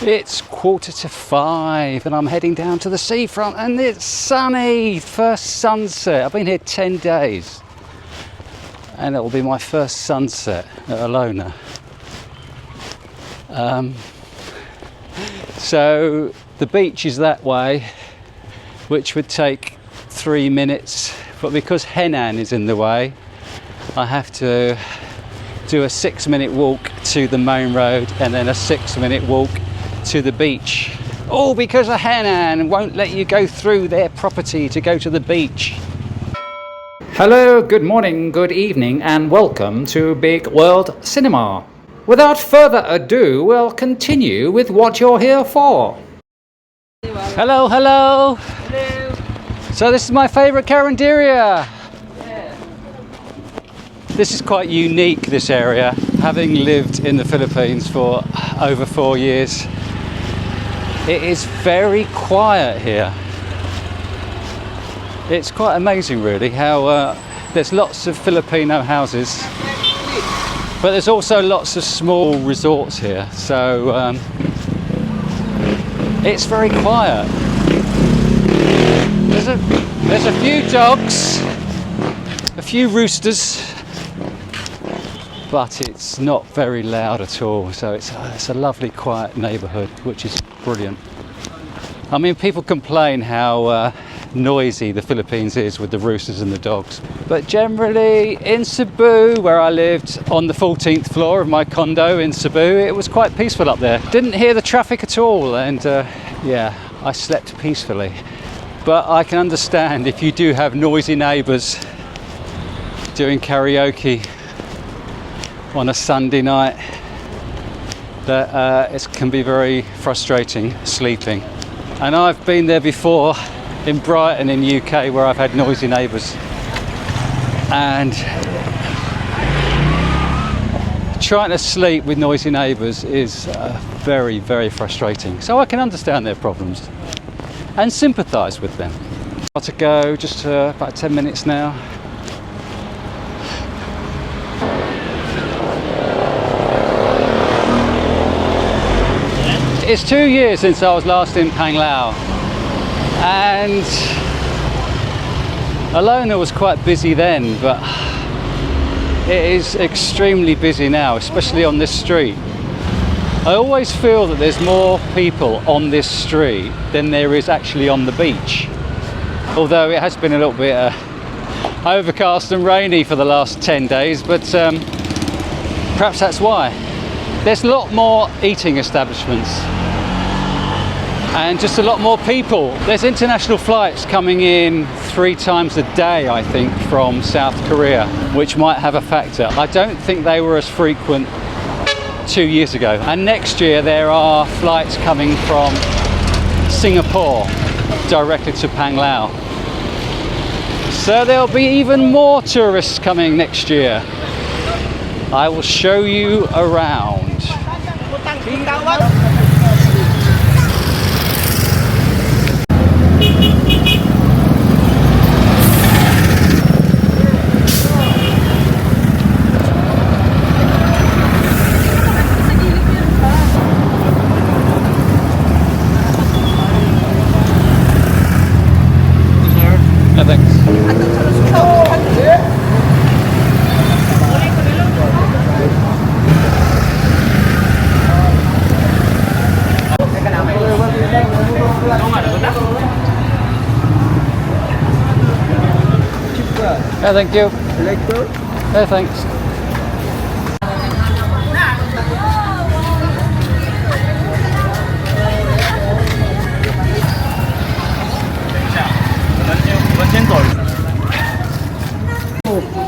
It's 4:45 and I'm heading down to the seafront and it's sunny. First sunset. I've been here 10 days and it will be my first sunset at Alona. So the beach is that way, which would take 3 minutes, but because Henan is in the way, I have to do a 6-minute walk to the main road and then a 6-minute walk to the beach. All because of Henan won't let you go through their property to go to the beach. Hello, good morning, good evening, and welcome to Bigg World Cinema. Without further ado, we'll continue with what you're here for. Hello, hello. Hello. So this is my favourite carinderia. Yeah. This is quite unique, this area. Having lived in the Philippines for over 4 years, it is very quiet here. It's quite amazing really how there's lots of Filipino houses, but there's also lots of small resorts here, so it's very quiet. There's a few dogs, a few roosters, but it's not very loud at all, so it's a lovely quiet neighbourhood, which is brilliant. I mean, people complain how noisy the Philippines is with the roosters and the dogs, but generally in Cebu, where I lived on the 14th floor of my condo in Cebu, it was quite peaceful up there. Didn't hear the traffic at all, and yeah, I slept peacefully. But I can understand if you do have noisy neighbours doing karaoke on a Sunday night, that it can be very frustrating sleeping. And I've been there before in Brighton in UK, where I've had noisy neighbours, and trying to sleep with noisy neighbours is very, very frustrating. So I can understand their problems and sympathise with them. Got to go, just about 10 minutes now. It's 2 years since I was last in Panglao, and Alona was quite busy then, but it is extremely busy now, especially on this street. I always feel that there's more people on this street than there is actually on the beach, although it has been a little bit overcast and rainy for the last 10 days, but perhaps that's why. There's a lot more eating establishments and just a lot more people. There's international flights coming in 3 times a day, I think, from South Korea, which might have a factor. I don't think they were as frequent 2 years ago. And next year there are flights coming from Singapore directly to Panglao. So there'll be even more tourists coming next year. I will show you around. Yeah, thank you. Yeah, thanks.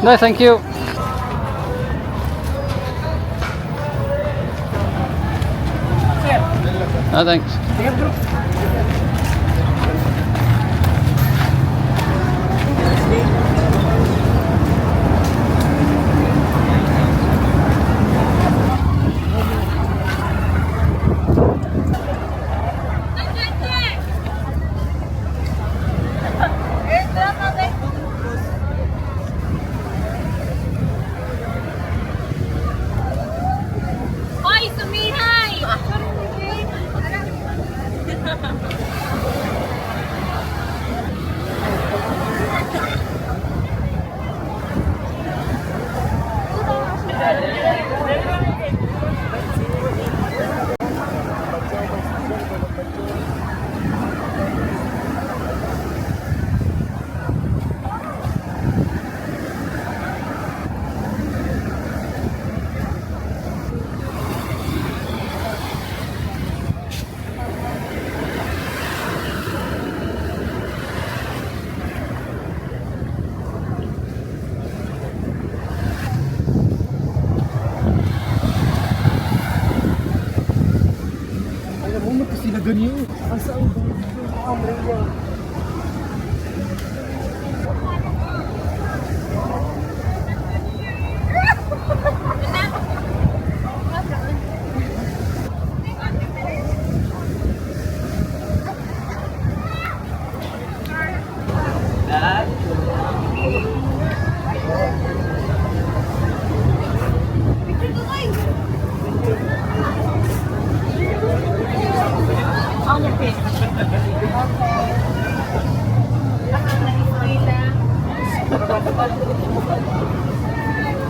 No, thank you. No, thanks.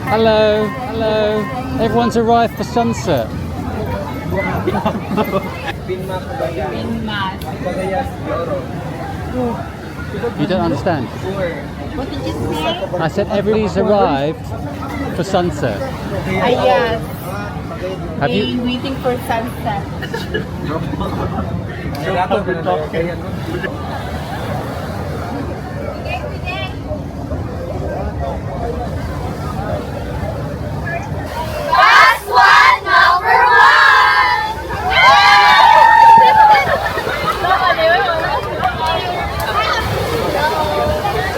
Hello, hello. Everyone's arrived for sunset. You don't understand? What did you say? I said everybody's arrived for sunset. Yes. Have you? Waiting for sunset. Last one, number one!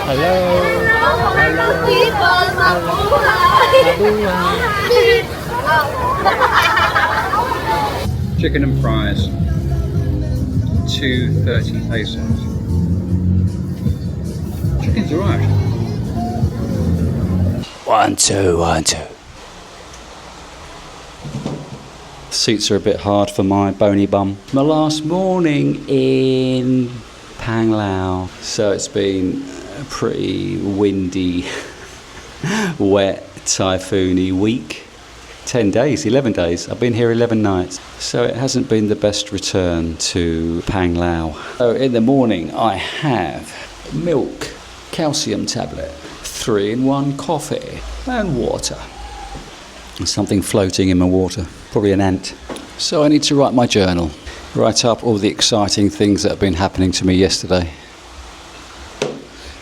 Hello. People, Chicken and fries, 230 pesos. Chicken's alright. 1, 2, 1, 2. Seats are a bit hard for my bony bum. My last morning in Panglao, so it's been a pretty windy, wet, typhoony week. 10 days, 11 days. I've been here 11 nights. So it hasn't been the best return to Panglao. So in the morning I have milk, calcium tablet, 3-in-1 coffee and water. There's something floating in my water, probably an ant. So I need to write my journal, write up all the exciting things that have been happening to me yesterday.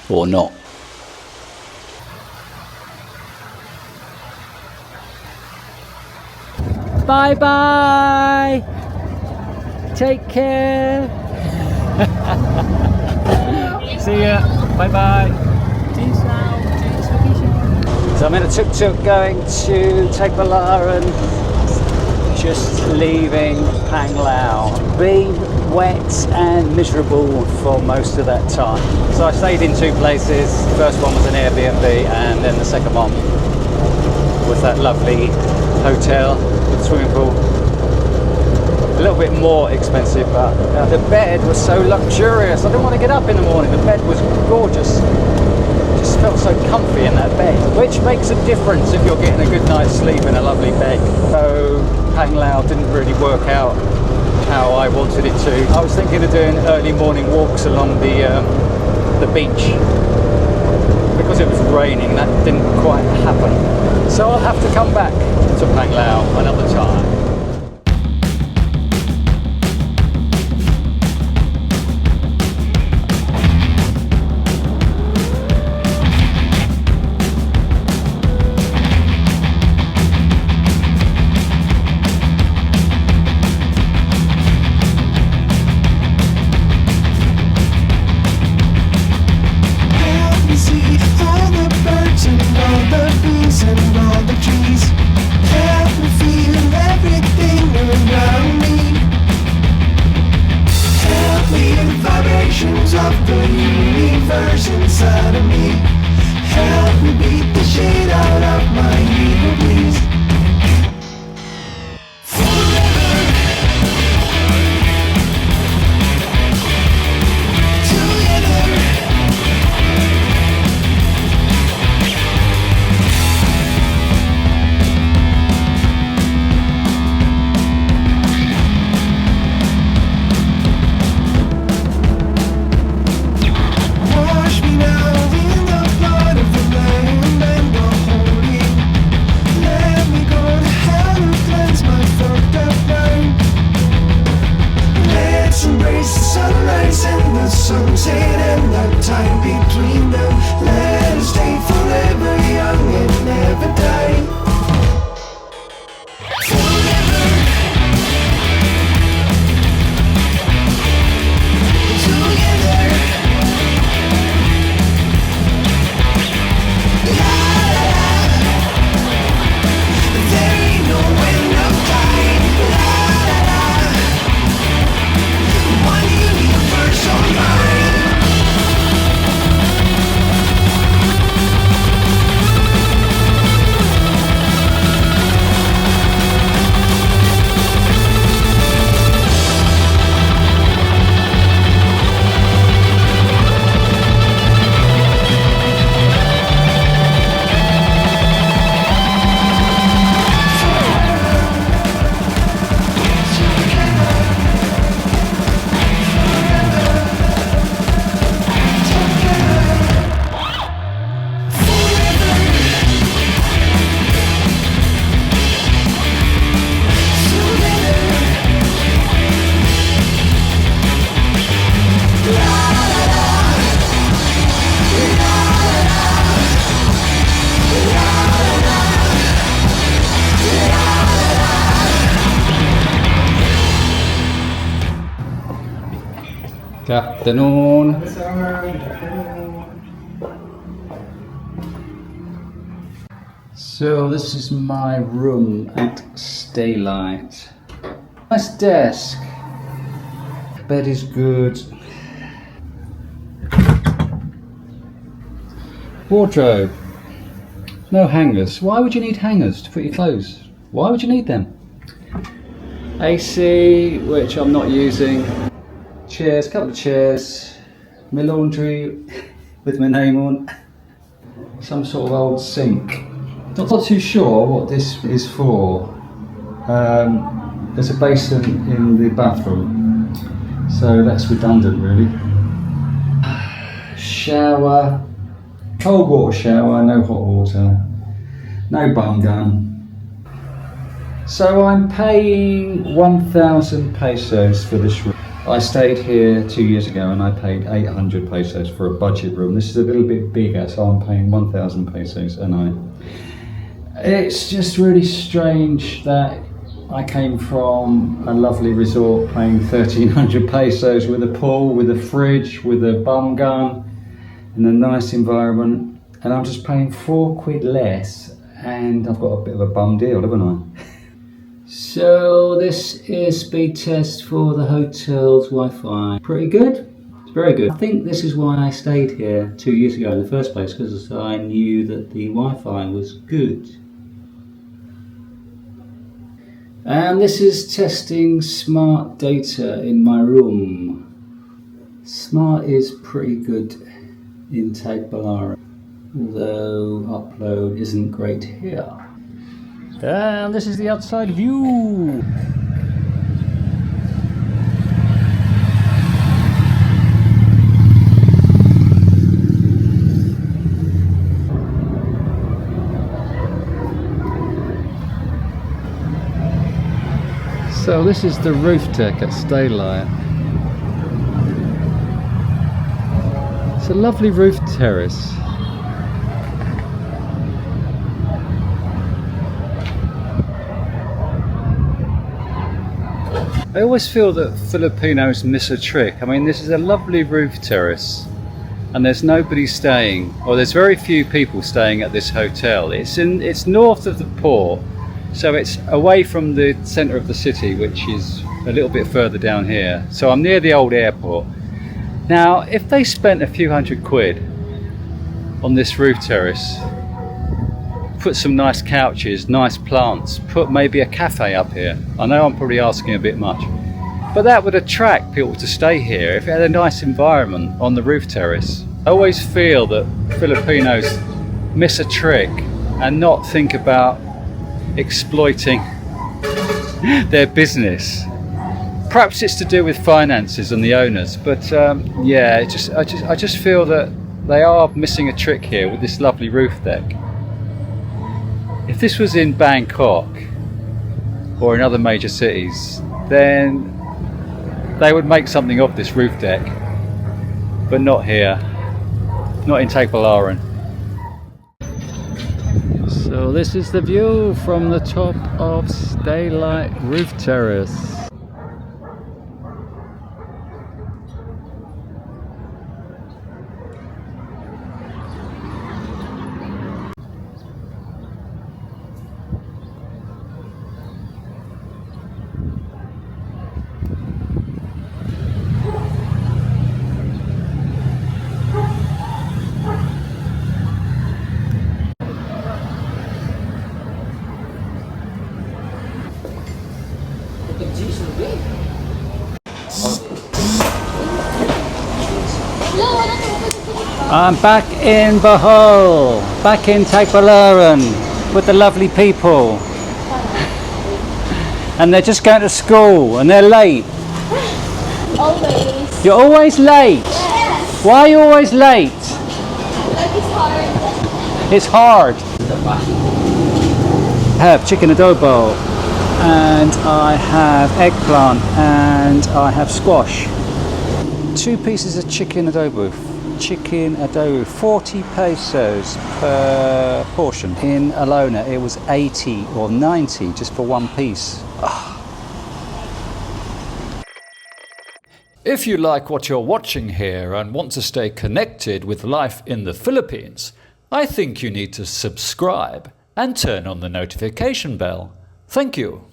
Or not. Bye bye. Take care. See ya. Bye bye. So I'm in a tuk-tuk going to Tagbilaran, just leaving Panglao. Been wet and miserable for most of that time. So I stayed in 2 places. The first one was an Airbnb and then the second one was that lovely hotel with a swimming pool. A little bit more expensive, but the bed was so luxurious. I didn't want to get up in the morning. The bed was gorgeous. Just felt so comfy in that bed, which makes a difference if you're getting a good night's sleep in a lovely bed. So Panglao didn't really work out how I wanted it to. I was thinking of doing early morning walks along the beach. Because it was raining, that didn't quite happen. So I'll have to come back to Panglao another time. Good afternoon. So this is my room at Staylite. Nice desk. Bed is good. Wardrobe. No hangers. Why would you need hangers to put your clothes? Why would you need them? AC, which I'm not using. Chairs, couple of chairs. My laundry with my name on. Some sort of old sink. Not too sure what this is for. There's a basin in the bathroom, so that's redundant really. Shower, cold water shower, no hot water, no bum gun. So I'm paying 1,000 pesos for this room. I stayed here 2 years ago and I paid 800 pesos for a budget room. This is a little bit bigger, so I'm paying 1,000 pesos a night. It's just really strange that I came from a lovely resort paying 1,300 pesos with a pool, with a fridge, with a bum gun, in a nice environment, and I'm just paying £4 less, and I've got a bit of a bum deal, haven't I? So this is speed test for the hotel's Wi-Fi. Pretty good. It's very good. I think this is why I stayed here 2 years ago in the first place, because I knew that the Wi-Fi was good. And this is testing smart data in my room. Smart is pretty good in Tagbilaran, although upload isn't great here. And this is the outside view. So this is the roof deck at Staylite. It's a lovely roof terrace. I always feel that Filipinos miss a trick. I mean, this is a lovely roof terrace and there's nobody staying, or there's very few people staying at this hotel. It's north of the port, so it's away from the centre of the city, which is a little bit further down here. So I'm near the old airport. Now, if they spent a few £100 on this roof terrace, put some nice couches, nice plants, put maybe a cafe up here. I know I'm probably asking a bit much, but that would attract people to stay here if it had a nice environment on the roof terrace. I always feel that Filipinos miss a trick and not think about exploiting their business. Perhaps it's to do with finances and the owners, but yeah, I just feel that they are missing a trick here with this lovely roof deck. If this was in Bangkok or in other major cities, then they would make something of this roof deck, but not here, not in Tagbilaran. So this is the view from the top of Staylite roof terrace. I'm back in Bohol, back in Tagbilaran with the lovely people. And they're just going to school and they're late. Always. You're always late? Yes. Why are you always late? Like It's it's hard. hard. I have chicken adobo and I have eggplant and I have squash. 2 pieces of chicken adobo, 40 pesos per portion. In Alona it was 80 or 90 just for 1 piece. If you like what you're watching here and want to stay connected with life in the Philippines, I think you need to subscribe and turn on the notification bell. Thank you.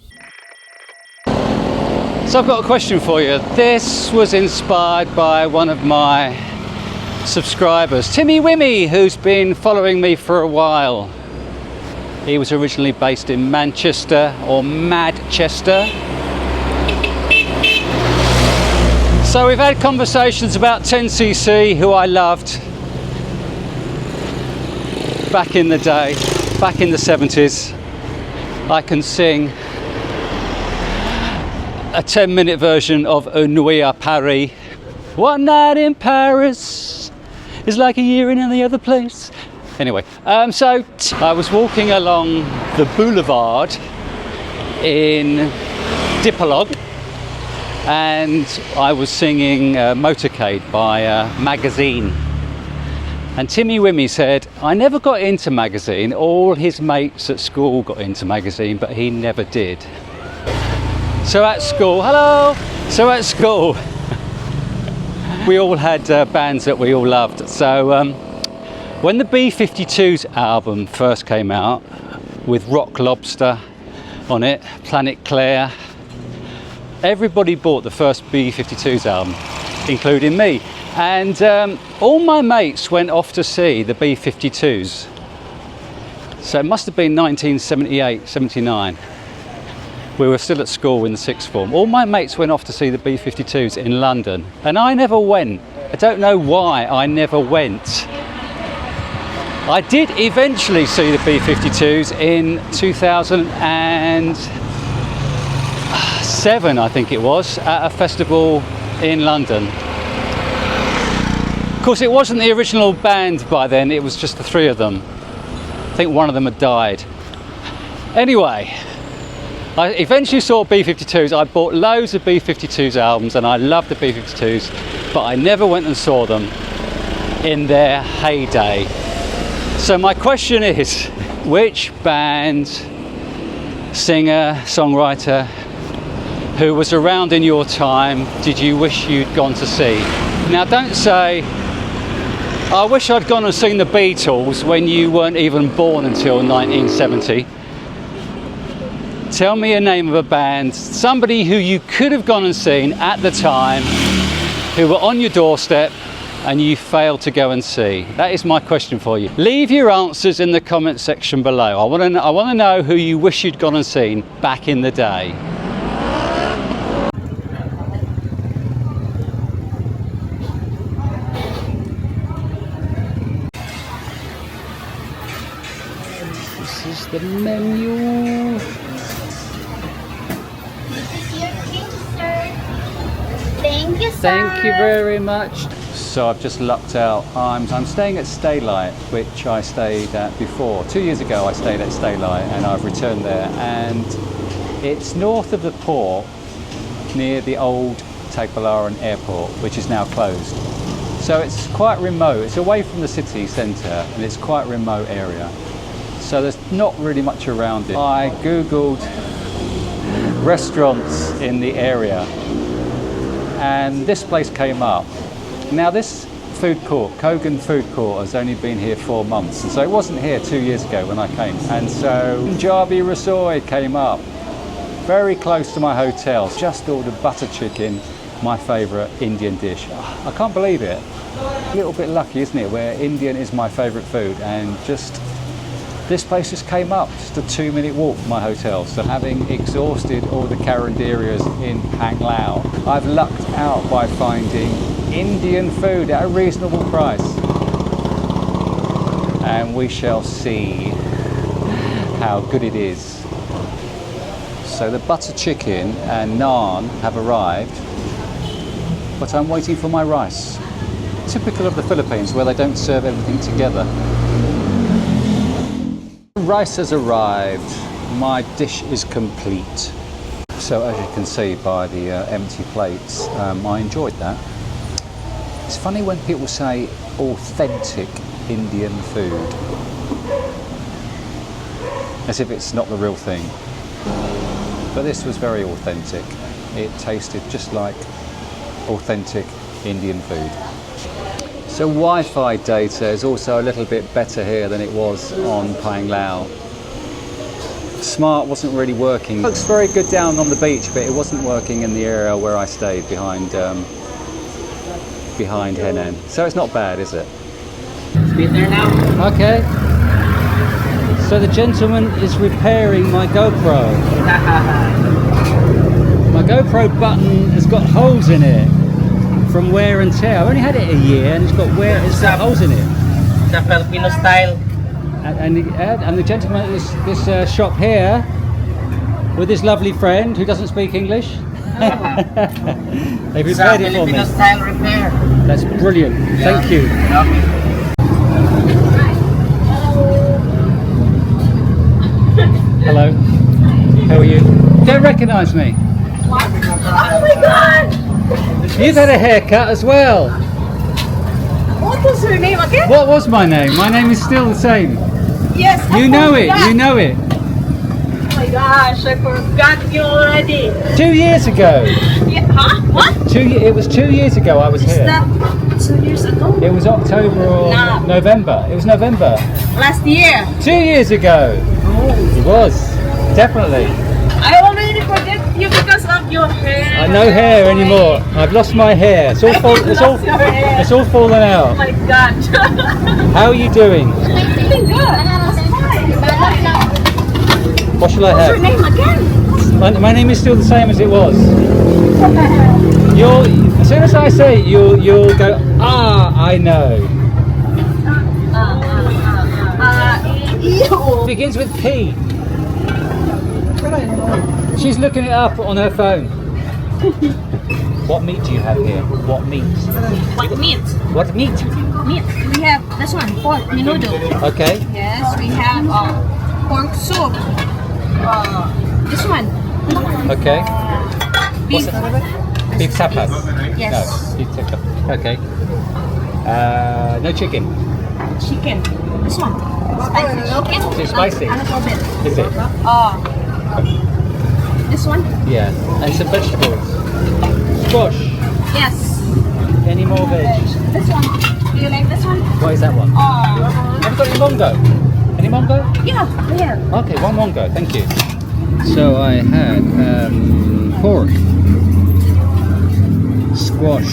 So I've got a question for you. This was inspired by one of my subscribers, Timmy Wimmy, who's been following me for a while. He was originally based in Manchester or Madchester. So we've had conversations about 10cc, who I loved back in the day, back in the 70s. I can sing a 10-minute version of Une Nuit à Paris. One night in Paris is like a year in any other place. Anyway, so I was walking along the boulevard in Dipolog, and I was singing Motorcade by Magazine. And Timmy Wimmy said, I never got into Magazine. All his mates at school got into Magazine, but he never did. So at school, hello! So at school, we all had bands that we all loved. So when the B-52s album first came out, with Rock Lobster on it, Planet Claire, everybody bought the first B-52s album, including me. And all my mates went off to see the B-52s. So it must have been 1978, 79. We were still at school in the sixth form. All my mates went off to see the B-52s in London, and I never went. I don't know why I never went. I did eventually see the B-52s in 2007, I think it was, at a festival in London. Of course, it wasn't the original band by then, it was just the three of them. I think one of them had died. Anyway, I eventually saw B-52s. I bought loads of B-52s albums and I loved the B-52s, but I never went and saw them in their heyday. So my question is, which band, singer, songwriter who was around in your time did you wish you'd gone to see? Now don't say, I wish I'd gone and seen the Beatles when you weren't even born until 1970. Tell me a name of a band, somebody who you could have gone and seen at the time, who were on your doorstep and you failed to go and see. That is my question for you. Leave your answers in the comment section below. I want to know who you wish you'd gone and seen back in the day. This is the menu. Thank you, sir. Thank you very much. So I've just lucked out. I'm staying at Staylite, which I stayed at before. 2 years ago I stayed at Staylite and I've returned there. And it's north of the port, near the old Tagbilaran airport, which is now closed. So it's quite remote. It's away from the city centre and it's quite a remote area. So there's not really much around it. I googled restaurants in the area and this place came up. Now this food court, Kogan Food Court, has only been here 4 months, and so it wasn't here 2 years ago when I came. And so Punjabi Rasoi came up, very close to my hotel. Just ordered butter chicken, my favourite Indian dish. I can't believe it. A little bit lucky, isn't it, where Indian is my favourite food, and just this place just came up, just a 2-minute walk from my hotel. So having exhausted all the carinderias in Panglao, I've lucked out by finding Indian food at a reasonable price. And we shall see how good it is. So the butter chicken and naan have arrived, but I'm waiting for my rice. Typical of the Philippines, where they don't serve everything together. Rice has arrived. My dish is complete. So as you can see by the empty plates, I enjoyed that. It's funny when people say authentic Indian food, as if it's not the real thing. But this was very authentic. It tasted just like authentic Indian food. So Wi-Fi data is also a little bit better here than it was on Panglao. Smart wasn't really working. It looks very good down on the beach, but it wasn't working in the area where I stayed behind Henan. So it's not bad, is it? Be there now. Okay. So the gentleman is repairing my GoPro. My GoPro button has got holes in it from wear and tear. I've only had it a year and it's got holes in it. The Filipino style. And the gentleman at this shop here with his lovely friend who doesn't speak English. They've repaired it for me. Filipino style repair. That's brilliant. Thank you. Hello. How are you? Don't recognise me. Oh my god! You've had a haircut as well. What was her name again? What was my name? My name is still the same. Yes, You know it. You know it. Oh my gosh, I forgot you already. 2 years ago. Yeah, huh? What? It was 2 years ago I was Is here. that 2 years ago? It was October or No. November. It was November. Last year. 2 years ago. Oh. It was. Definitely. I already forget you because of your hair. I no hair anymore. I've lost my hair. It's all Lost your hair. it's all fallen Oh out. my god. How are you doing? Doing good. What shall I What's your have? name again? My name is still the same as it was. As soon as I say it, you'll go, ah, I know. Ew. Begins with P. She's looking it up on her phone. What meat do you have here? What meat? What meat? What meat? Meat. We have this one, pork, menudo. Okay. Yes, we have pork soup. This one. Okay. Beef. Beef tapas? Yes. No, beef tapas. Okay. No chicken. Chicken. This one. Spicy chicken. Is it spicy? A little bit. Is it? This one? Yeah. And some vegetables. Squash. Yes. Any more veg? This one. Do you like this one? What is that one? Have you got any mongo? Any mongo? Yeah, here. Okay, one mongo, thank you. So I had pork, squash,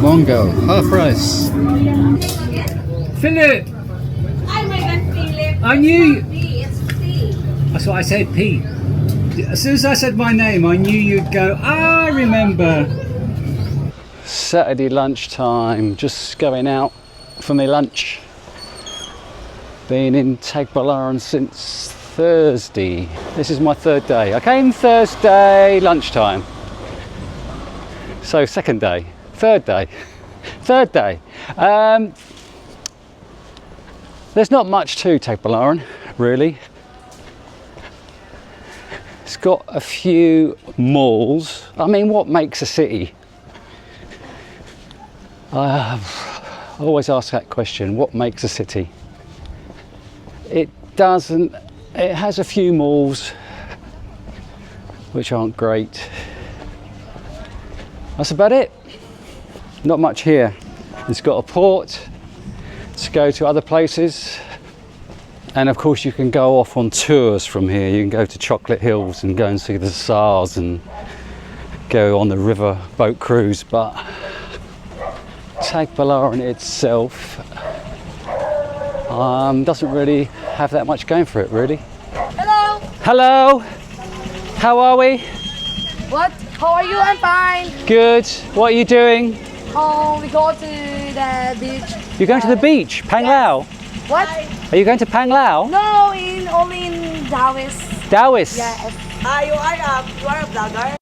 mongo, half rice. Philip! Oh my god, Philip. I knew. It's P. That's what I said, P. As soon as I said my name, I knew you'd go, I remember. Saturday lunchtime, just going out for my lunch. Been in Tagbilaran since Thursday. This is my third day. I came Thursday lunchtime. So second day, third day. There's not much to Tagbilaran, really. It's got a few malls. I mean, what makes a city? I always ask that question, what makes a city? It has a few malls which aren't great. That's about it. Not much here. It's got a port to go to other places. And of course you can go off on tours from here. You can go to Chocolate Hills and go and see the Tsars and go on the river boat cruise. But Tagbilaran itself doesn't really have that much going for it, really. Hello. Hello. How are we? What? How are you? I'm fine. Good. What are you doing? We go to the beach. You're going to the beach, Panglao. What? Are you going to Panglao? No, only in Taoist. Taoist. Yes. You are a vlogger?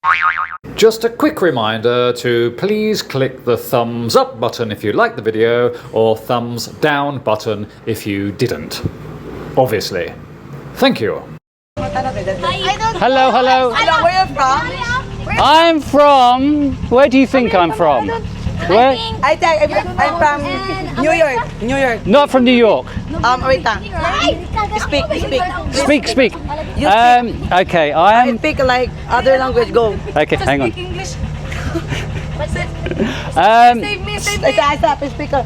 Just a quick reminder to please click the thumbs up button if you liked the video, or thumbs down button if you didn't. Obviously. Thank you. Hello, hello. Where are you from? I'm from. Where do you think I'm from? Where? I'm from New York. New York. Not from New York. Wait. Speak. You Okay, I am. speak like other language. Go. Okay, hang on. English. Save me, save me. Speaker.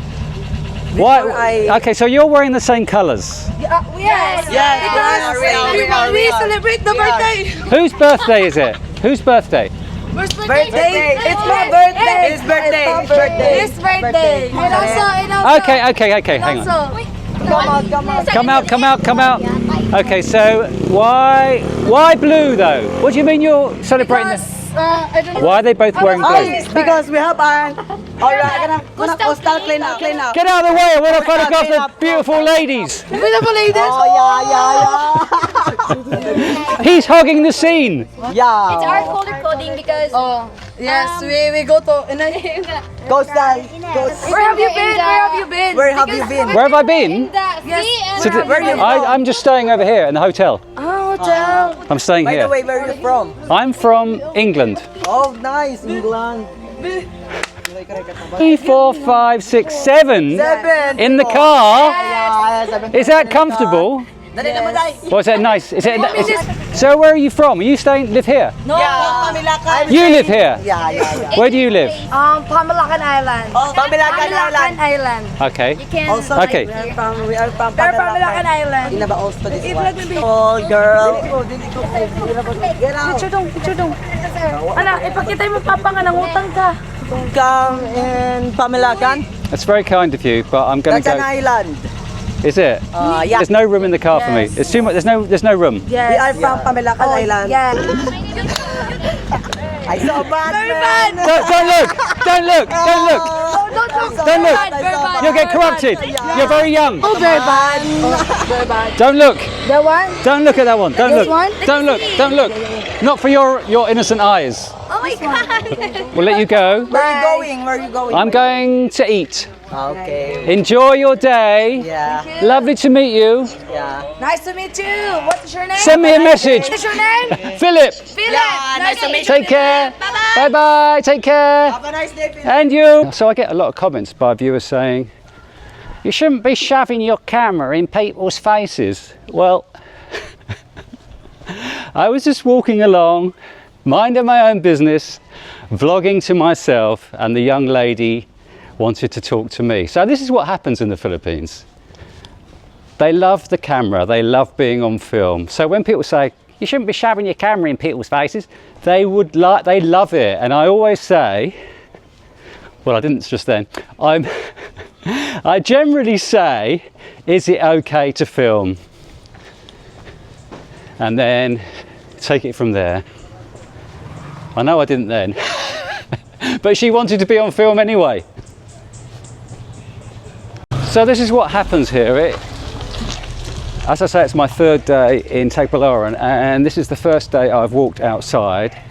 What? I- Okay, so you're wearing the same colours. Yes. Yes, Because we are. we celebrate the birthday. Whose birthday is it? Whose birthday? Birthday. It's my birthday. His birthday. His birthday. His birthday. And also. Okay, hang on. Also. Come out. Okay, so why blue though? What do you mean you're celebrating Because, this? I don't know. Why are they both wearing blue? Because we have our coastal clean up. Get out of the way, I want to photograph the beautiful ladies. Beautiful ladies. Oh He's hogging the scene. yeah. It's our color coding because Oh, yes, we go to. Coastal. Where have you been? Where have you been? Where have you been? Where have I been? the sea and So Where you from? I'm just staying over here in the hotel. Oh, hotel. I'm staying By the here. way, where are you from? I'm from England. Oh, nice, England. 3, 4, 5, 6, 7 Seven. in the car. Yeah, 7. Is that comfortable? Dali na maday. Or is that nice? So where are you from? Are you live here? No. Yeah, Pamilacan. You live here? Yeah. Where do you live? Pamalacan Island. Oh, Pamilacan Pamalacan Island. Island. Okay. you can Also, Okay. we are from Pero Pamalacan Island. Hindi na ba also this If one? like we be- Oh, girl. Get out. Picture dong. Anak, ipakita mo papa nga nangutang ka. Come in Pamilacan. That's very kind of you, but I'm going That's to an go. island. Is it? Yeah. There's no room in the car for me. It's too much. There's no room. Yes. We are from Pamilacan Island. Yeah. I saw Batman. Don't look! Don't look! Don't look! Don't look! You'll get corrupted. You're very young. Oh, very bad. Very bad. Don't look! That one? Don't look at that one. Don't This look. one? Don't look. Don't look. Not for your innocent eyes. oh my god We'll let you go. Where are you going? Where are you going? I'm going to eat. Okay. Enjoy your day. Yeah. Lovely to meet you. Yeah. Nice to meet you. What is your name? Send me a message. What is your name? Philip. Philip. Nice to meet you. Take care. Bye bye. Take care. Have a nice day, Phil. And you. So I get a lot of comments by viewers saying, you shouldn't be shoving your camera in people's faces. Well, I was just walking along, minding my own business, vlogging to myself, and the young lady wanted to talk to me. So this is what happens in the Philippines. They love the camera, they love being on film. So when people say, you shouldn't be shoving your camera in people's faces, they love it. And I always say, well, I didn't just then, I generally say, is it okay to film? And then take it from there. I know I didn't then, but she wanted to be on film anyway. So this is what happens here. As I say, it's my third day in Tagbilaran, and this is the first day I've walked outside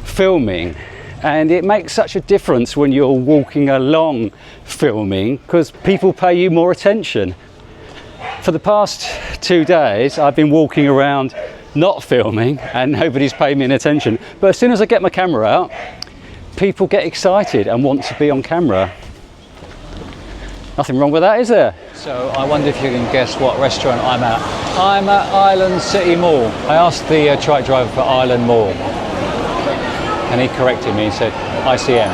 filming. And it makes such a difference when you're walking along filming, because people pay you more attention. For the past 2 days, I've been walking around not filming and nobody's paying me any attention. But as soon as I get my camera out, people get excited and want to be on camera. Nothing wrong with that, is there? So I wonder if you can guess what restaurant I'm at. I'm at Island City Mall. I asked the truck driver for Island Mall, and he corrected me and said ICM.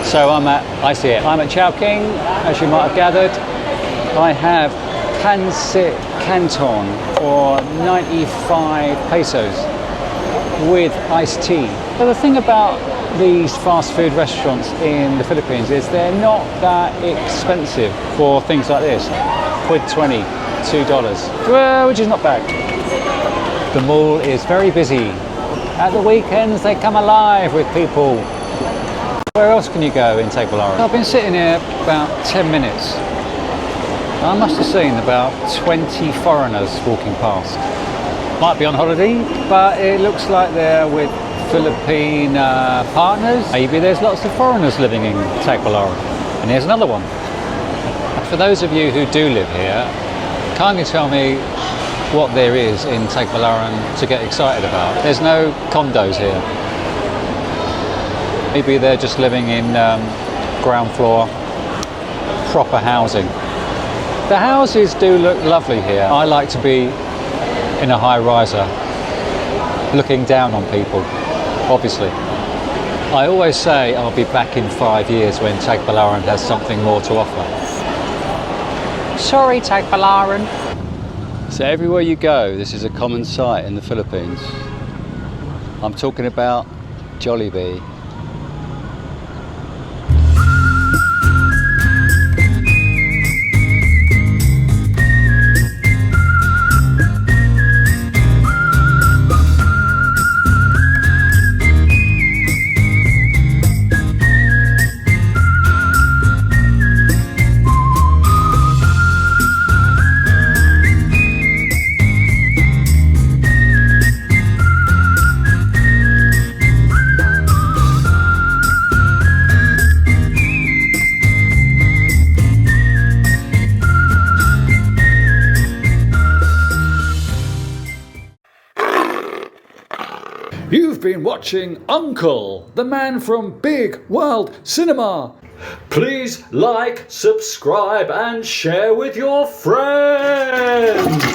So I'm at ICM. I'm at Chowking, as you might have gathered. I have pancit canton for 95 pesos with iced tea. So the thing about these fast food restaurants in the Philippines is they're not that expensive for things like this. $1.20, $2, well, which is not bad. The mall is very busy. At the weekends they come alive with people. Where else can you go in Tagbilaran? I've been sitting here about 10 minutes. I must have seen about 20 foreigners walking past. Might be on holiday, but it looks like they're with Philippine partners. Maybe there's lots of foreigners living in Tagbilaran. And here's another one. For those of you who do live here, kindly tell me what there is in Tagbilaran to get excited about. There's no condos here. Maybe they're just living in ground floor, proper housing. The houses do look lovely here. I like to be in a high riser, looking down on people, obviously. I always say I'll be back in 5 years when Tagbilaran has something more to offer. Sorry, Tagbilaran. So everywhere you go, this is a common sight in the Philippines. I'm talking about Jollibee. You've been watching Uncle, the man from Bigg World Cinema. Please like, subscribe and share with your friends.